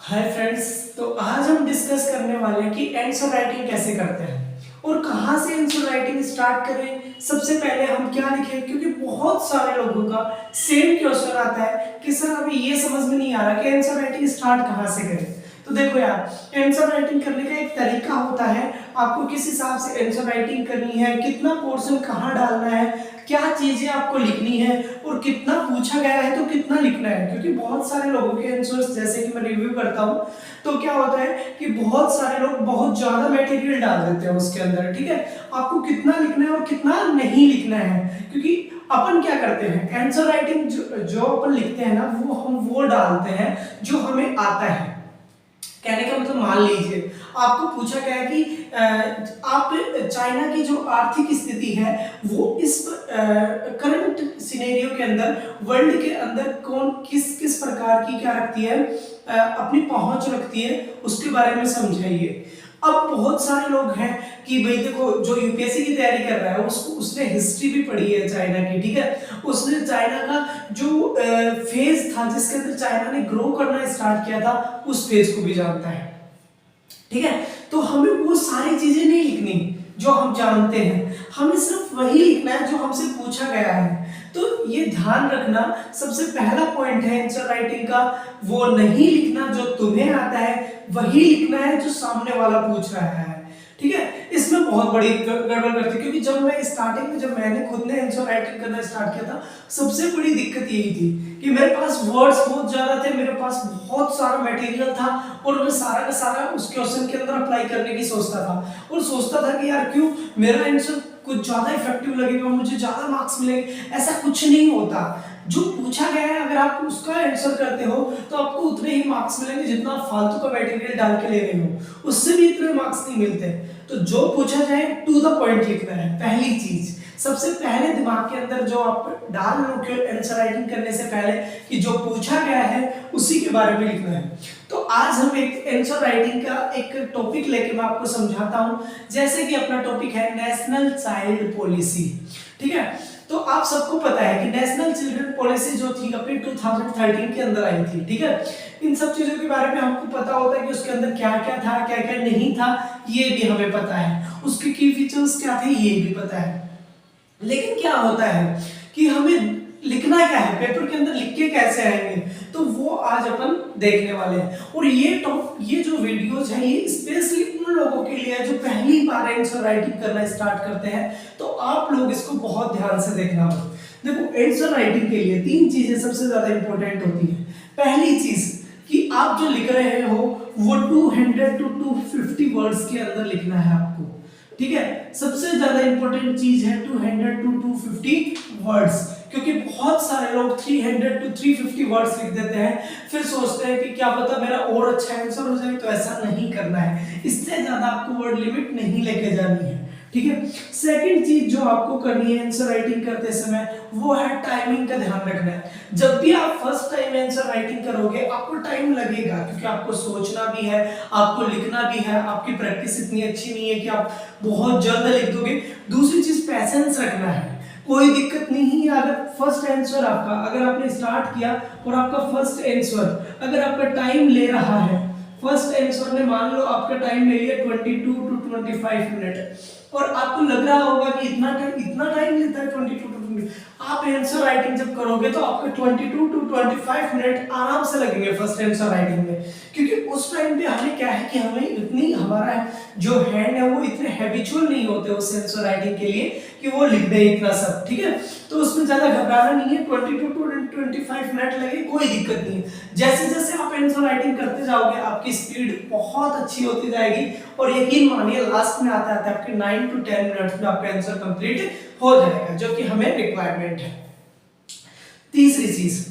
Hi friends. तो आज हम डिस्कस करने वाले हैं कि आंसर राइटिंग कैसे करते हैं और कहाँ से आंसर राइटिंग स्टार्ट करें। सबसे पहले हम क्या लिखें, क्योंकि बहुत सारे लोगों का सेम क्वेश्चन आता है कि सर अभी ये समझ में नहीं आ रहा कि आंसर राइटिंग स्टार्ट कहाँ से करें। तो देखो यार, आंसर राइटिंग करने का एक तरीका होता है, आपको किस हिसाब से आंसर राइटिंग करनी है, कितना पोर्शन कहाँ डालना है, क्या चीजें आपको लिखनी है और कितना पूछा गया है तो कितना लिखना है। क्योंकि बहुत सारे लोगों के आंसर्स, जैसे कि मैं रिव्यू करता हूँ, तो क्या होता है कि बहुत सारे लोग बहुत ज्यादा मटेरियल डाल देते हैं उसके अंदर। ठीक है, आपको कितना लिखना है और कितना नहीं लिखना है, क्योंकि अपन क्या करते हैं, आंसर राइटिंग जो अपन लिखते हैं ना, वो डालते हैं जो हमें आता है। कहने का मतलब, मान लीजिए आपको पूछा गया है कि आप चाइना की जो आर्थिक स्थिति है वो इस करंट सिनेरियो के अंदर, वर्ल्ड के अंदर कौन किस किस प्रकार की क्या रखती है, अपनी पहुंच रखती है, उसके बारे में समझाइए। अब बहुत सारे लोग हैं कि भाई देखो, जो यूपीएससी की तैयारी कर रहा है उसने हिस्ट्री भी पढ़ी है चाइना की। ठीक है, उसने चाइना का जो फेज था जिसके अंदर चाइना ने ग्रो करना स्टार्ट किया था, उस फेज को भी जानता है। ठीक है, तो हमें वो सारी चीजें नहीं लिखनी जो हम जानते हैं, हमें सिर्फ वही लिखना है जो हमसे पूछा गया है। तो ये ध्यान रखना, सबसे पहला पॉइंट है आंसर राइटिंग का, वो नहीं लिखना जो तुम्हें आता है, वही लिखना है जो सामने वाला पूछ रहा है। ठीक है, इसमें बहुत बड़ी गड़बड़ करती है, क्योंकि जब मैं स्टार्टिंग में, जब मैंने खुद ने आंसर राइटिंग करना स्टार्ट किया था, सबसे बड़ी दिक्कत यही थी कि मेरे पास वर्ड्स बहुत ज्यादा थे, मेरे पास बहुत सारा मटेरियल था और मैं सारा का सारा उस क्वेश्चन के अंदर अप्लाई करने की सोचता था, और सोचता था कि यार क्यों मेरा आंसर कुछ ज्यादा इफेक्टिव लगेगा, मुझे ज्यादा मार्क्स मिलेंगे। ऐसा कुछ नहीं होता, जो पूछा गया है अगर आप उसका आंसर करते हो तो आपको उतने ही मार्क्स मिलेंगे जितना आप फालतू का मटेरियल डाल के ले रहे हो, उससे भी इतने मार्क्स नहीं मिलते। तो जो पूछा जाए टू द पॉइंट लिखना है, पहली चीज। सबसे पहले दिमाग के अंदर जो आप डाल लो कि आंसर राइटिंग करने से पहले, कि जो पूछा गया है उसी के बारे में लिखना है। तो आज हम एक आंसर राइटिंग का एक टॉपिक लेके मैं आपको समझाता हूं। जैसे कि अपना टॉपिक है नेशनल चाइल्ड पॉलिसी। ठीक है, तो आप सबको पता है कि नेशनल चिल्ड्रन पॉलिसी जो थी अपनी 2013 के अंदर आई थी। ठीक है, इन सब चीजों के बारे में हमको पता होता है कि उसके अंदर क्या क्या था, क्या क्या नहीं था, ये भी हमें पता है। उसके की फीचर्स क्या थे ये भी पता है। लेकिन क्या होता है कि हमें लिखना क्या है, पेपर के अंदर लिख के कैसे आएंगे, तो वो आज अपन देखने वाले हैं। और ये जो वीडियोज है ये स्पेशली उन लोगों के लिए है जो पहली बार आंसर राइटिंग करना स्टार्ट करते हैं। तो आप लोग इसको बहुत ध्यान से देखना हो। देखो, आंसर राइटिंग के लिए तीन चीजें सबसे ज्यादा इंपॉर्टेंट होती है। पहली चीज कि आप जो लिख रहे हो वो 200 to 250 वर्ड्स के अंदर लिखना है आपको। ठीक है, सबसे ज्यादा इंपॉर्टेंट चीज है 200 to 250 वर्ड्स, क्योंकि बहुत सारे लोग 300 to 350 वर्ड्स लिख देते हैं, फिर सोचते हैं कि क्या पता मेरा और अच्छा आंसर हो जाए। तो ऐसा नहीं करना है, इससे ज्यादा आपको वर्ड लिमिट नहीं लेके जानी है। ठीक है, सेकंड चीज जो आपको करनी है आंसर राइटिंग करते समय, वो है टाइमिंग का ध्यान रखना है। जब भी आप फर्स्ट टाइम आंसर राइटिंग करोगे आपको टाइम लगेगा, क्योंकि आपको सोचना भी है, आपको लिखना भी है, आपकी प्रैक्टिस इतनी अच्छी नहीं है कि आप बहुत जल्द लिख दोगे। दूसरी चीज पैसेंस रखना है। कोई दिक्कत नहीं है अगर फर्स्ट आंसर आपका, अगर आपने स्टार्ट किया और आपका फर्स्ट आंसर अगर आपका टाइम ले रहा है, फर्स्ट आंसर ने मान लो आपका टाइम ले लिया 22 to 25 मिनट, और आपको लग रहा होगा कि इतना टाइम लेता है 22 to 20, आप आंसर राइटिंग जब करोगे तो आपको 22 to 25 मिनट आराम से लगेंगे फर्स्ट आंसर राइटिंग में। क्योंकि उस टाइम पे हमें क्या है कि हमें इतनी, हमारा जो हैंड है वो इतने हैबिचुअल नहीं होते उस आंसर राइटिंग के लिए कि वो लिख दे इतना सब। ठीक है, तो उसमें ज्यादा घबराना नहीं है, 22 to 25 मिनट लगे कोई दिक्कत नहीं है। जैसे जैसे आप आंसर राइटिंग करते जाओगे आपकी स्पीड बहुत अच्छी होती जाएगी, और यकीन मानिए लास्ट में आता है आपके 9 to 10 मिनट्स में आपका आंसर कंप्लीट हो जाएगा, जो कि हमें रिक्वायरमेंट है। तीसरी चीज,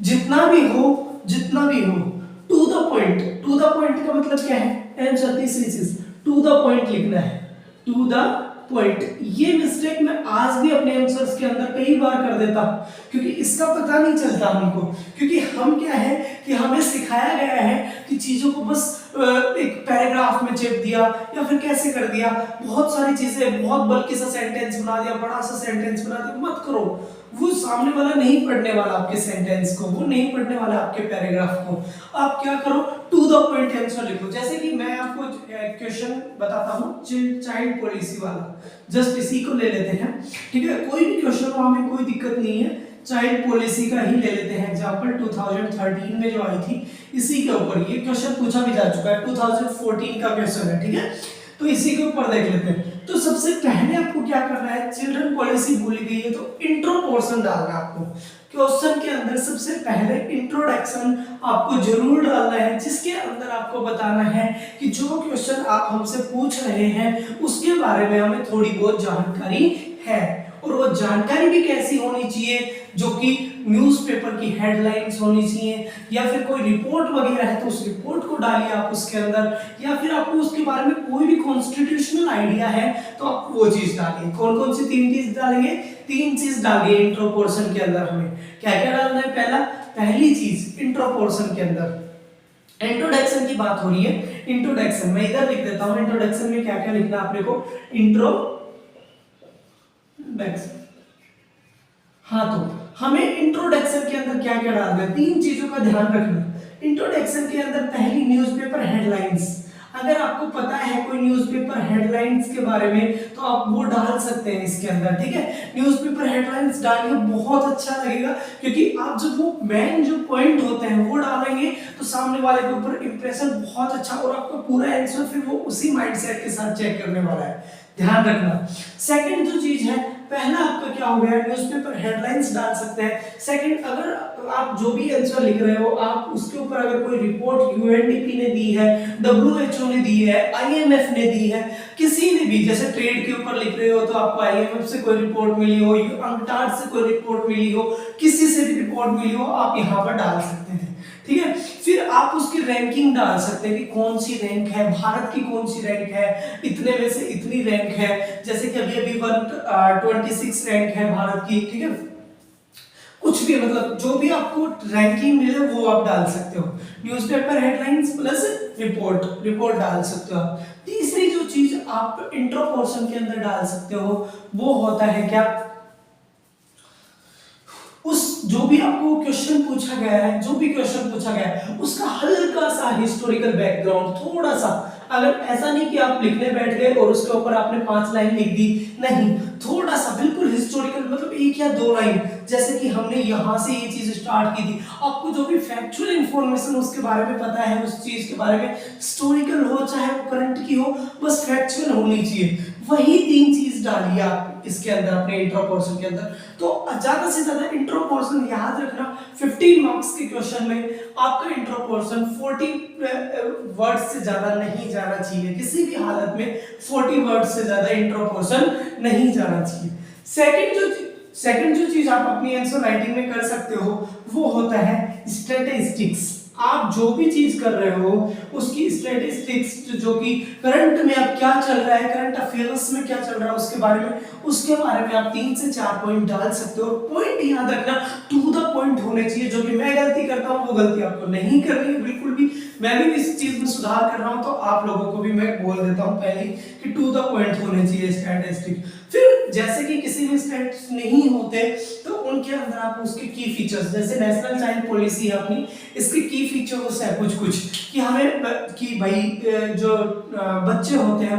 जितना भी हो to the point. To the point का मतलब क्या है आंसर, तीसरी चीज टू द पॉइंट लिखना है, टू द पॉइंट। ये मिस्टेक मैं आज भी अपने आंसर्स के अंदर कई बार कर देता हूं, क्योंकि इसका पता नहीं चलता हमको। क्योंकि हम क्या है कि हमें सिखाया गया है कि चीजों को बस एक पैराग्राफ में चेप दिया या फिर कैसे कर दिया, बहुत सारी चीजें, बहुत बल्कि सा सेंटेंस बना दिया, बड़ा सा सेंटेंस बना दिया, मत करो। वो सामने वाला नहीं पढ़ने वाला आपके सेंटेंस को, वो नहीं पढ़ने वाला आपके पैराग्राफ को। आप क्या करो, टू द पॉइंट आंसर लिखो। जैसे कि मैं आपको क्वेश्चन बताता हूँ चाइल्ड पॉलिसी वाला, जस्ट इसी को ले लेते हैं, ठीक है। कोई भी क्वेश्चन हो, हमें कोई दिक्कत नहीं है, चाइल्ड पॉलिसी का ही ले लेते हैं एग्जांपल। 2013 में जो आई थी इसी के ऊपर ये क्वेश्चन पूछा भी जा चुका है, 2014 का क्वेश्चन है, ठीक है। तो इसी के ऊपर देख लेते हैं। तो सबसे पहले आपको क्या करना है, चिल्ड्रन पॉलिसी भूली गई है तो इंट्रो पोर्शन डालना है आपको। क्वेश्चन के अंदर सबसे पहले इंट्रोडक्शन आपको जरूर डालना है, जिसके अंदर आपको बताना है कि जो क्वेश्चन आप हमसे पूछ रहे हैं उसके बारे में हमें थोड़ी बहुत जानकारी है, और वो जानकारी भी कैसी होनी चाहिए, जो कि न्यूज़पेपर की हेडलाइंस होनी चाहिए, या फिर कोई रिपोर्ट वगैरह है तो उस रिपोर्ट को डालिए आप उसके अंदर, या फिर आपको उसके बारे में कोई भी कॉन्स्टिट्यूशनल आइडिया है तो आप वो चीज डालिए। कौन कौन सी 3 चीज डालेंगे, 3 चीज डालिए इंट्रो पोर्शन के अंदर। हमें क्या क्या डालना है, पहली चीज इंट्रो पोर्शन के अंदर इंट्रोडक्शन की बात हो रही है। इंट्रोडक्शन मैं इधर लिख देता हूं, इंट्रोडक्शन में क्या क्या लिखना है आपने को, इंट्रोडक्शन। हाँ, तो हमें इंट्रोडक्शन के अंदर क्या क्या डालना है, 3 चीजों का ध्यान रखना। इंट्रोडक्शन के अंदर पहली न्यूज़पेपर हेडलाइंस, अगर आपको पता है कोई न्यूज़पेपर हेडलाइंस के बारे में तो आप वो डाल सकते हैं इसके अंदर, ठीक है। न्यूज़पेपर हेडलाइंस डालिए, बहुत अच्छा लगेगा, क्योंकि आप जब वो मेन जो पॉइंट होते हैं वो डालेंगे तो सामने वाले के ऊपर इंप्रेशन बहुत अच्छा, और आपका पूरा आंसर फिर वो उसी माइंडसेट के साथ चेक करने वाला है, ध्यान रखना। सेकंड जो चीज है, पहला आपका क्या हो गया, न्यूज़पेपर हेडलाइंस डाल सकते हैं। सेकंड, अगर आप जो भी आंसर लिख रहे हो आप उसके ऊपर अगर कोई रिपोर्ट यूएनडीपी ने दी है, डब्ल्यूएचओ ने दी है, आईएमएफ ने दी है, किसी ने भी, जैसे ट्रेड के ऊपर लिख रहे हो तो आपको आईएमएफ से कोई रिपोर्ट मिली हो, अंकटाड से कोई रिपोर्ट मिली हो, किसी से भी रिपोर्ट मिली हो, आप यहाँ पर डाल सकते हैं, ठीक है। फिर आप उसकी रैंकिंग डाल सकते हैं कि कौन सी रैंक है, भारत की कौन सी रैंक है, इतने में से इतनी रैंक है, जैसे कि अभी 126 रैंक है भारत की, ठीक है। कुछ भी, मतलब जो भी आपको रैंकिंग मिले वो आप डाल सकते हो। न्यूज़पेपर हेडलाइंस प्लस रिपोर्ट डाल सकते हो। तीसरी जो चीज आप इंट्रो पोर्शन के अंदर डाल सकते हो वो होता है क्या, उस जो भी आपको क्वेश्चन पूछा गया है, जो भी क्वेश्चन पूछा गया है उसका हल्का सा हिस्टोरिकल बैकग्राउंड, थोड़ा सा, अगर ऐसा नहीं कि आप लिखने बैठ गए और उसके ऊपर आपने 5 लाइन लिख दी, नहीं, थोड़ा सा बिल्कुल हिस्टोरिकल, मतलब 1 या 2 लाइन, जैसे कि हमने यहाँ से ये चीज स्टार्ट की थी, आपको जो भी फैक्चुअल इंफॉर्मेशन उसके बारे में पता है, उस चीज के बारे में, हिस्टोरिकल हो चाहे वो करंट की हो, बस फैक्चुअल होनी चाहिए, वही 3 चीज डालिए आप इसके अंदर अपने इंट्रो पोर्शन के अंदर। तो ज्यादा से ज्यादा इंट्रो पोर्शन याद रखना, 15 मार्क्स के क्वेश्चन में आपका इंट्रो पोर्शन 40 वर्ड्स से ज्यादा नहीं जाना चाहिए, किसी भी हालत में 40 वर्ड्स से ज्यादा इंट्रो पोर्शन नहीं जाना चाहिए। सेकंड जो चीज आप अपनी आंसर राइटिंग में कर सकते हो वो होता है स्टैटिस्टिक्स। आप जो भी चीज कर रहे हो उसकी स्टैटिस्टिक्स, जो कि करंट में अब क्या चल रहा है, करंट अफेयर्स में क्या चल रहा है उसके बारे में आप 3 से 4 पॉइंट डाल सकते हो। पॉइंट याद रखना, टू द पॉइंट होने चाहिए। जो कि मैं गलती करता हूं वो गलती आपको नहीं करनी है बिल्कुल भी। मैं भी इस चीज में सुधार कर रहा हूं, तो आप लोगों को भी मैं बोल देता हूं पहले कि टू द पॉइंट होने चाहिए स्टैटिस्टिक। फिर जैसे कि किसी भी स्टैट्स नहीं होते तो उनके अंदर आप उसके की फीचर्स, जैसे नेशनल चाइल्ड पॉलिसी है अपनी, इसके की फीचर्स है कुछ कि हमें कि भाई जो बच्चे होते हैं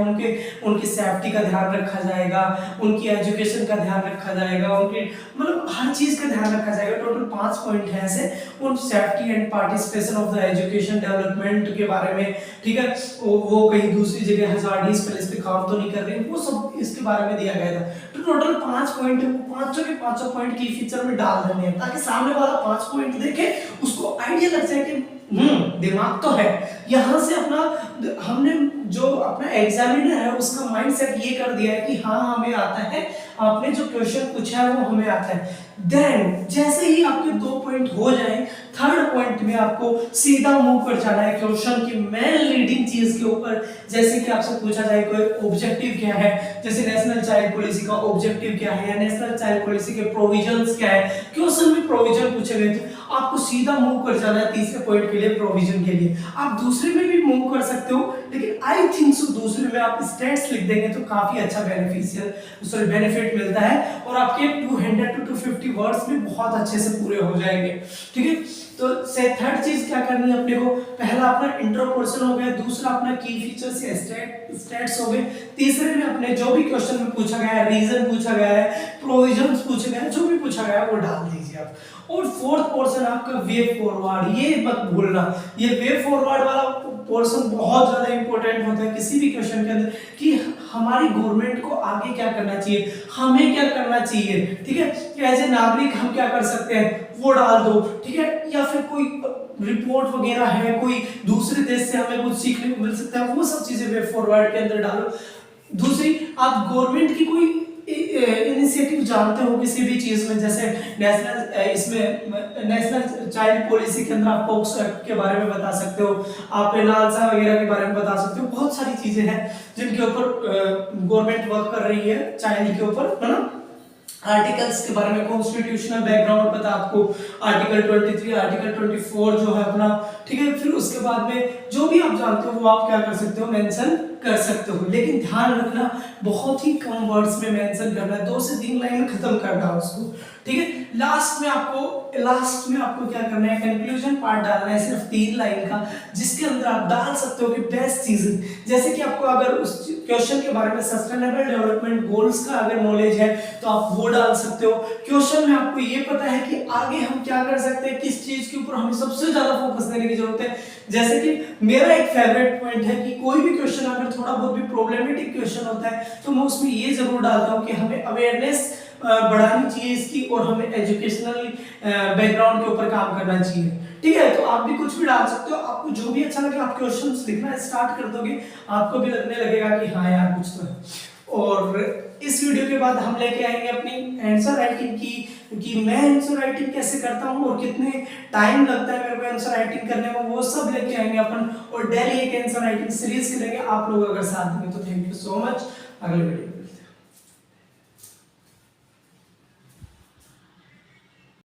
उनकी सेफ्टी का ध्यान रखा जाएगा, उनकी एजुकेशन का ध्यान रखा जाएगा, उनके मतलब हर चीज का ध्यान रखा जाएगा। टोटल 5 पॉइंट है ऐसे, उन safety and participation of the education development के बारे में, ठीक है। वो कहीं दूसरी जगह हजार्डीज प्लेस पे काम तो नहीं कर रहे, वो सब इसके बारे में दिया गया था। तो टोटल 5 पॉइंट है, पांचों के पांचों पॉइंट की फीचर में डाल देने हैं, ताकि सामने वाला 5 पॉइंट देखे उसको आइडिया लग जाए कि दिमाग तो है। यहां से हमने जो अपना एग्जामिनर है उसका माइंडसेट ये कर दिया है कि हाँ हमें आता है, आपने जो क्वेश्चन पूछा है वो हमें आता है। देन जैसे ही आपके 2 पॉइंट हो जाए, थर्ड पॉइंट में आपको सीधा मूव कर जाना है क्वेश्चन की मेन लीडिंग चीज के ऊपर। जैसे कि आपसे पूछा जाए कोई ऑब्जेक्टिव क्या है, जैसे नेशनल चाइल्ड पॉलिसी का ऑब्जेक्टिव क्या है, या नेशनल चाइल्ड पॉलिसी के प्रोविजंस क्या है, क्वेश्चन में प्रोविजन पूछे गए थे, आपको सीधा मूव कर जाना है तीसरे पॉइंट के लिए, प्रोविजन के लिए। आप दूसरे में भी मूव कर सकते हो, लेकिन आई थिंक सो दूसरे में आप स्टेट्स लिख देंगे तो काफी अच्छा बेनिफिट मिलता है और आपके 200 to 250 वर्ड्स में बहुत अच्छे से पूरे हो जाएंगे। ठीक है, तो से थर्ड चीज क्या करनी है अपने को, पहला अपना इंट्रो पोर्शन हो गया, दूसरा अपना की फीचर्स या स्टेट्स हो गए, तीसरे में अपने जो भी क्वेश्चन में पूछा गया है, रीजन पूछा गया है, प्रोविजंस पूछे गए हैं, जो भी पूछा गया है वो डाल दीजिए आप। और फोर्थ पोर्शन आपका वे फॉरवर्ड, ये मत भूलना, ये वे फॉरवर्ड वाला पोर्शन बहुत ज्यादा इंपॉर्टेंट होता है किसी भी क्वेश्चन के अंदर, कि हमारी गवर्नमेंट को आगे क्या करना चाहिए, हमें क्या करना चाहिए। ठीक है, एज ए नागरिक हम क्या कर सकते हैं वो डाल दो। ठीक है, या फिर कोई रिपोर्ट वगैरह है, कोई दूसरे देश से हमें कुछ सीखने को मिल सकता है, वो सब चीजें वे फॉरवर्ड के अंदर डालो। दूसरी, आप गवर्नमेंट की कोई इनिशिएटिव जानते हो किसी भी चीज में, जैसे नेशनल चाइल्ड पॉलिसी के अंदर आप पॉक्सो एक्ट के बारे में बता सकते हो, आप नालसा वगैरह के बारे में बता सकते हो, बहुत सारी चीजें हैं जिनके ऊपर गवर्नमेंट वर्क कर रही है चाइल्ड के ऊपर, है ना। आर्टिकल्स के बारे में, कॉन्स्टिट्यूशनल बैकग्राउंड पता आपको, आर्टिकल 23, आर्टिकल 24 जो है अपना। ठीक है, फिर उसके बाद में जो भी आप जानते हो वो आप क्या कर सकते हो, मेंशन कर सकते हो, लेकिन ध्यान रखना बहुत ही कम वर्ड्स में मेंशन करना है, 2 से 3 लाइन में खत्म करना है उसको। ठीक है, लास्ट में आपको क्या करना है, कंक्लूजन पार्ट डालना है, सिर्फ 3 लाइन का, जिसके अंदर आप डाल सकते हो कि बेस्ट चीज, जैसे कि आपको अगर उस क्वेश्चन के बारे में सस्टेनेबल डेवलपमेंट गोल्स का अगर नॉलेज है तो आप वो डाल सकते हो। क्वेश्चन में आपको ये पता है कि आगे हम क्या कर सकते हैं, किस चीज के ऊपर हमें सबसे ज्यादा फोकस देने की जरूरत है। जैसे कि मेरा एक फेवरेट पॉइंट है कि कोई भी क्वेश्चन अगर थोड़ा बहुत भी प्रॉब्लमेटिक क्वेश्चन होता है तो मैं उसमें ये जरूर डालता हूँ कि हमें अवेयरनेस बढ़ानी चाहिए इसकी, और हमें एजुकेशनल बैकग्राउंड के ऊपर काम करना चाहिए। ठीक है, तो आप भी कुछ भी डाल सकते हो, आपको जो भी अच्छा लगे आप क्वेश्चंस लिखना स्टार्ट कर दोगे, आपको भी लगने लगेगा कि हाँ यार कुछ तो है। और इस वीडियो के बाद हम लेके आएंगे अपनी आंसर राइटिंग की, कि मैं आंसर राइटिंग कैसे करता हूँ और कितने टाइम लगता है मेरे को आंसर राइटिंग करने में, वो सब लेके आएंगे अपन, और डेली एक आंसर राइटिंग सीरीज करेंगे। आप लोग अगर साथ देंगे तो थैंक यू सो मच। अगले वीडियो